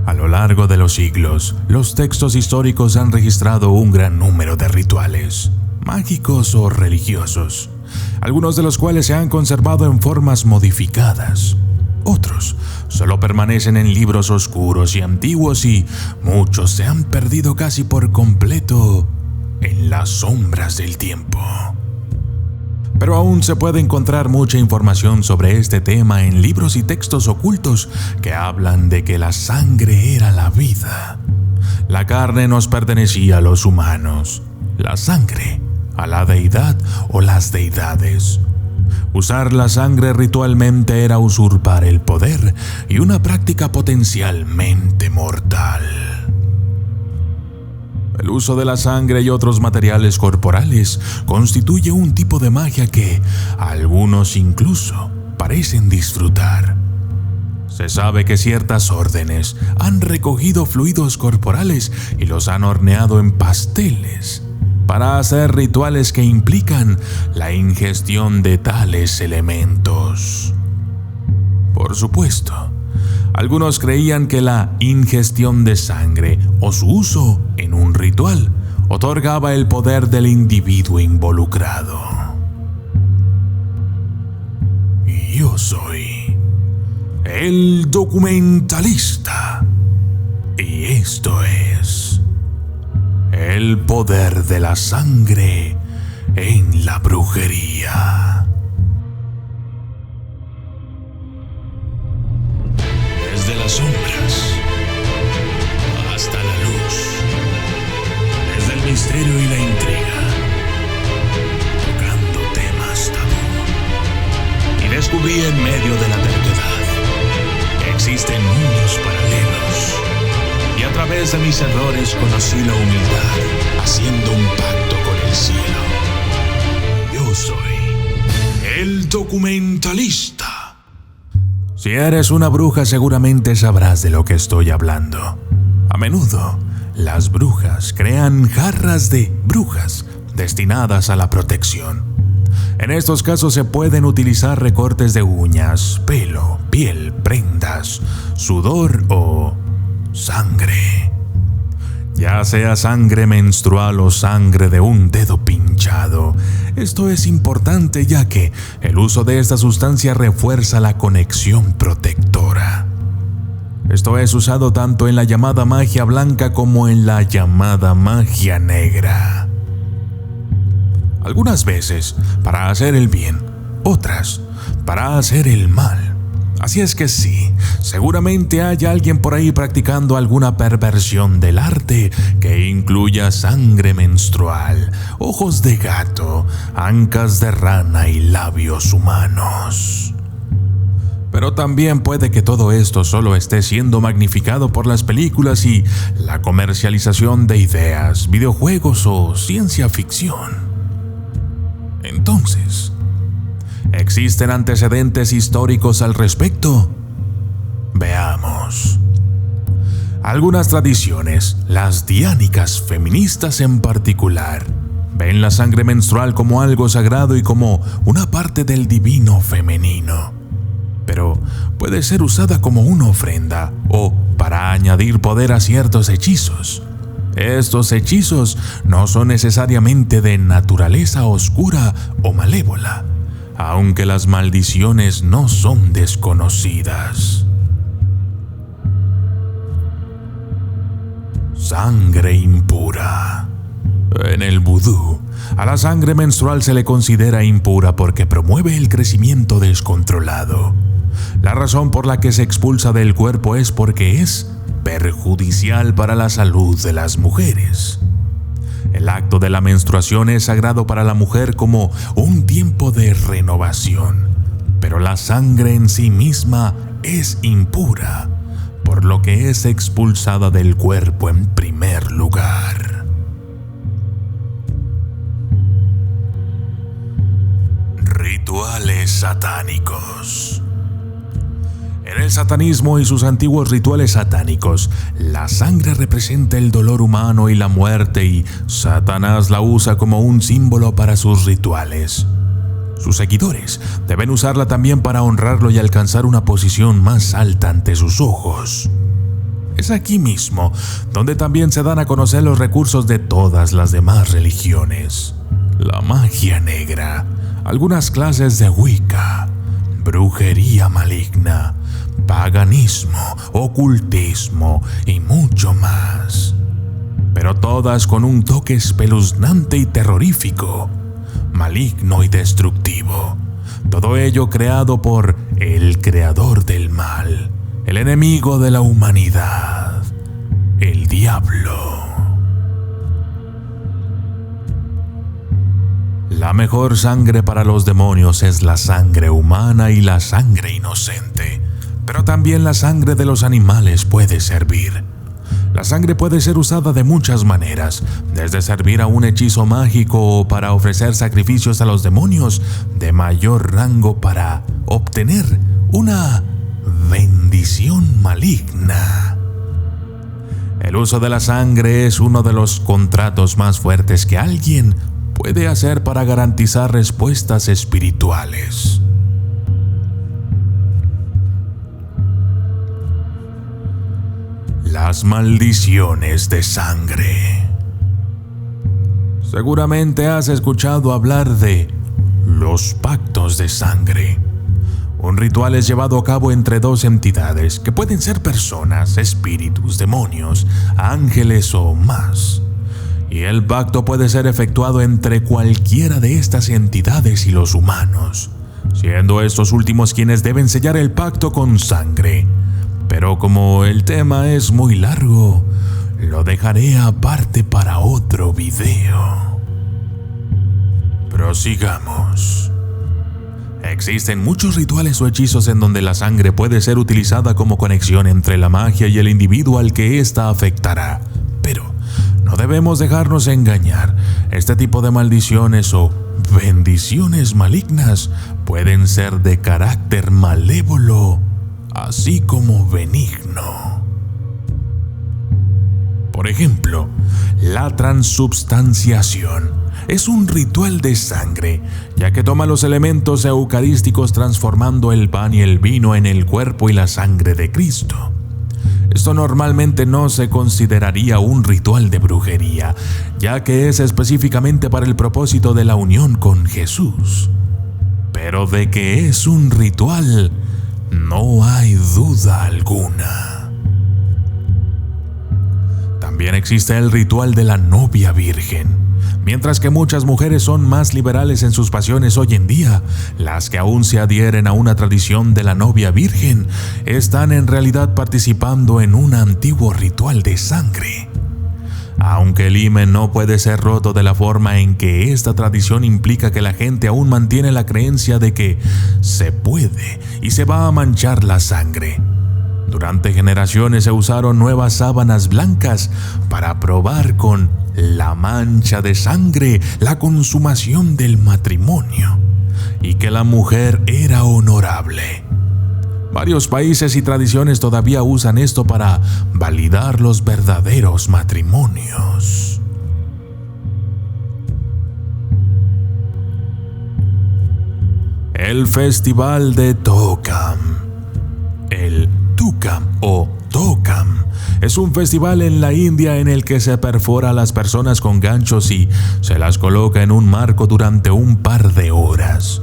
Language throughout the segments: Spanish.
A lo largo de los siglos, los textos históricos han registrado un gran número de rituales, mágicos o religiosos, algunos de los cuales se han conservado en formas modificadas. Otros solo permanecen en libros oscuros y antiguos y muchos se han perdido casi por completo en las sombras del tiempo. Pero aún se puede encontrar mucha información sobre este tema en libros y textos ocultos que hablan de que la sangre era la vida. La carne nos pertenecía a los humanos, la sangre a la deidad o las deidades. Usar la sangre ritualmente era usurpar el poder y una práctica potencialmente mortal. El uso de la sangre y otros materiales corporales constituye un tipo de magia que algunos incluso parecen disfrutar. Se sabe que ciertas órdenes han recogido fluidos corporales y los han horneado en pasteles para hacer rituales que implican la ingestión de tales elementos. Por supuesto, algunos creían que la ingestión de sangre o su uso en un ritual otorgaba el poder del individuo involucrado. Y yo soy el documentalista. Y esto es el poder de la sangre en la brujería. Desde las sombras hasta la luz, desde el misterio y la intriga, tocando temas tabú. Y descubrí en medio de la terquedad que existen mundos paralelos. Y a través de mis errores conocí la humildad, haciendo un pacto con el cielo. Yo soy el documentalista. Si eres una bruja, seguramente sabrás de lo que estoy hablando. A menudo, las brujas crean jarras de brujas destinadas a la protección. En estos casos se pueden utilizar recortes de uñas, pelo, piel, prendas, sudor o sangre. Ya sea sangre menstrual o sangre de un dedo pinchado. Esto es importante ya que el uso de esta sustancia refuerza la conexión protectora. Esto es usado tanto en la llamada magia blanca como en la llamada magia negra. Algunas veces para hacer el bien, otras para hacer el mal. Así es que sí, seguramente hay alguien por ahí practicando alguna perversión del arte que incluya sangre menstrual, ojos de gato, ancas de rana y labios humanos. Pero también puede que todo esto solo esté siendo magnificado por las películas y la comercialización de ideas, videojuegos o ciencia ficción. Entonces, ¿existen antecedentes históricos al respecto? Veamos. Algunas tradiciones, las diánicas feministas en particular, ven la sangre menstrual como algo sagrado y como una parte del divino femenino. Pero puede ser usada como una ofrenda o para añadir poder a ciertos hechizos. Estos hechizos no son necesariamente de naturaleza oscura o malévola, aunque las maldiciones no son desconocidas. Sangre impura. En el vudú, a la sangre menstrual se le considera impura porque promueve el crecimiento descontrolado. La razón por la que se expulsa del cuerpo es porque es perjudicial para la salud de las mujeres. El acto de la menstruación es sagrado para la mujer como un tiempo de renovación, pero la sangre en sí misma es impura, por lo que es expulsada del cuerpo en primer lugar. Rituales satánicos. En el satanismo y sus antiguos rituales satánicos, la sangre representa el dolor humano y la muerte, y Satanás la usa como un símbolo para sus rituales. Sus seguidores deben usarla también para honrarlo y alcanzar una posición más alta ante sus ojos. Es aquí mismo donde también se dan a conocer los recursos de todas las demás religiones. La magia negra, algunas clases de Wicca, brujería maligna, paganismo, ocultismo y mucho más. Pero todas con un toque espeluznante y terrorífico, maligno y destructivo. Todo ello creado por el creador del mal, el enemigo de la humanidad, el diablo. La mejor sangre para los demonios es la sangre humana y la sangre inocente, pero también la sangre de los animales puede servir. La sangre puede ser usada de muchas maneras, desde servir a un hechizo mágico o para ofrecer sacrificios a los demonios de mayor rango para obtener una bendición maligna. El uso de la sangre es uno de los contratos más fuertes que alguien puede hacer para garantizar respuestas espirituales. Las maldiciones de sangre. Seguramente has escuchado hablar de los pactos de sangre. Un ritual es llevado a cabo entre dos entidades, que pueden ser personas, espíritus, demonios, ángeles o más. Y el pacto puede ser efectuado entre cualquiera de estas entidades y los humanos, siendo estos últimos quienes deben sellar el pacto con sangre. Pero como el tema es muy largo, lo dejaré aparte para otro video. Prosigamos. Existen muchos rituales o hechizos en donde la sangre puede ser utilizada como conexión entre la magia y el individuo al que ésta afectará. Pero no debemos dejarnos engañar. Este tipo de maldiciones o bendiciones malignas pueden ser de carácter malévolo, así como benigno. Por ejemplo, la transubstanciación es un ritual de sangre, ya que toma los elementos eucarísticos transformando el pan y el vino en el cuerpo y la sangre de Cristo. Esto normalmente no se consideraría un ritual de brujería, ya que es específicamente para el propósito de la unión con Jesús. Pero de que es un ritual, no hay duda alguna. También existe el ritual de la novia virgen. Mientras que muchas mujeres son más liberales en sus pasiones hoy en día, las que aún se adhieren a una tradición de la novia virgen están en realidad participando en un antiguo ritual de sangre. Aunque el himen no puede ser roto de la forma en que esta tradición implica que la gente aún mantiene la creencia de que se puede y se va a manchar la sangre. Durante generaciones se usaron nuevas sábanas blancas para probar con la mancha de sangre la consumación del matrimonio y que la mujer era honorable. Varios países y tradiciones todavía usan esto para validar los verdaderos matrimonios. El Festival de Tokam. El Tukam o Tokam es un festival en la India en el que se perfora a las personas con ganchos y se las coloca en un marco durante un par de horas.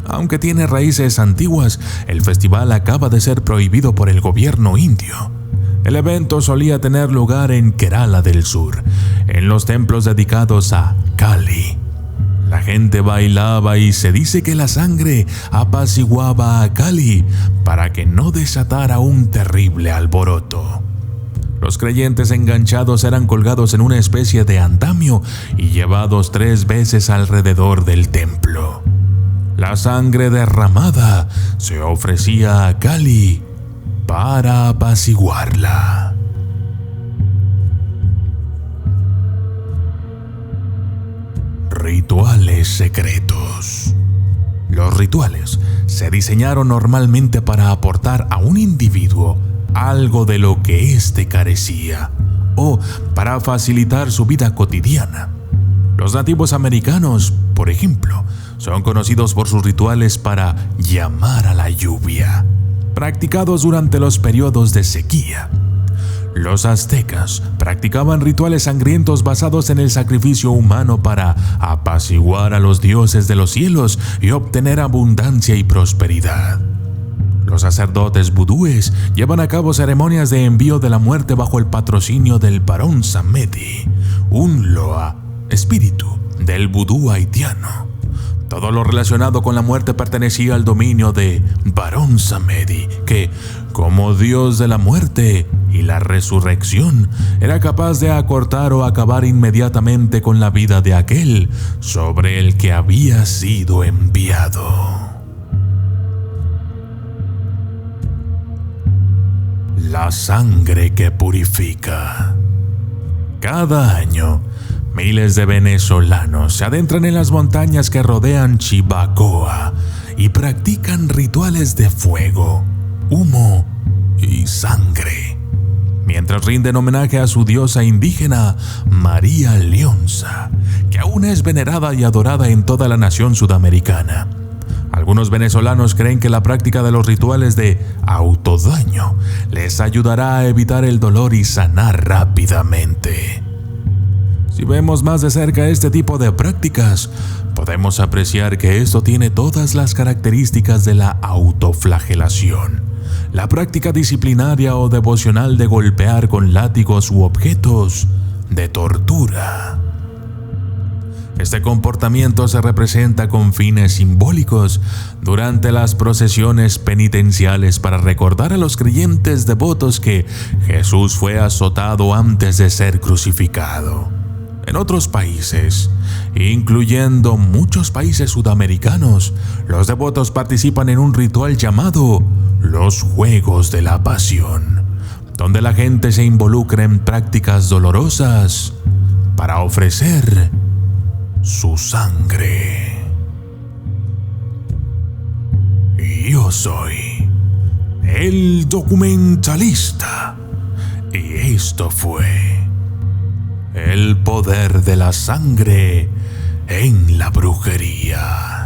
Aunque tiene raíces antiguas, el festival acaba de ser prohibido por el gobierno indio. El evento solía tener lugar en Kerala del Sur, en los templos dedicados a Kali. La gente bailaba y se dice que la sangre apaciguaba a Kali para que no desatara un terrible alboroto. Los creyentes enganchados eran colgados en una especie de andamio y llevados 3 veces alrededor del templo. La sangre derramada se ofrecía a Kali para apaciguarla. Rituales secretos. Los rituales se diseñaron normalmente para aportar a un individuo algo de lo que éste carecía o para facilitar su vida cotidiana. Los nativos americanos, por ejemplo, son conocidos por sus rituales para llamar a la lluvia, practicados durante los periodos de sequía. Los aztecas practicaban rituales sangrientos basados en el sacrificio humano para apaciguar a los dioses de los cielos y obtener abundancia y prosperidad. Los sacerdotes vudúes llevan a cabo ceremonias de envío de la muerte bajo el patrocinio del Barón Samedi, un loa, espíritu del vudú haitiano. Todo lo relacionado con la muerte pertenecía al dominio de Barón Samedi, que, como dios de la muerte y la resurrección, era capaz de acortar o acabar inmediatamente con la vida de aquel sobre el que había sido enviado. La sangre que purifica. Cada año, miles de venezolanos se adentran en las montañas que rodean Chivacoa y practican rituales de fuego, humo y sangre, mientras rinden homenaje a su diosa indígena María Leonza, que aún es venerada y adorada en toda la nación sudamericana. Algunos venezolanos creen que la práctica de los rituales de autodaño les ayudará a evitar el dolor y sanar rápidamente. Si vemos más de cerca este tipo de prácticas, podemos apreciar que esto tiene todas las características de la autoflagelación, la práctica disciplinaria o devocional de golpear con látigos u objetos de tortura. Este comportamiento se representa con fines simbólicos durante las procesiones penitenciales para recordar a los creyentes devotos que Jesús fue azotado antes de ser crucificado. En otros países, incluyendo muchos países sudamericanos, los devotos participan en un ritual llamado los Juegos de la Pasión, donde la gente se involucra en prácticas dolorosas para ofrecer su sangre. Yo soy el documentalista y esto fue El poder de la sangre en la brujería.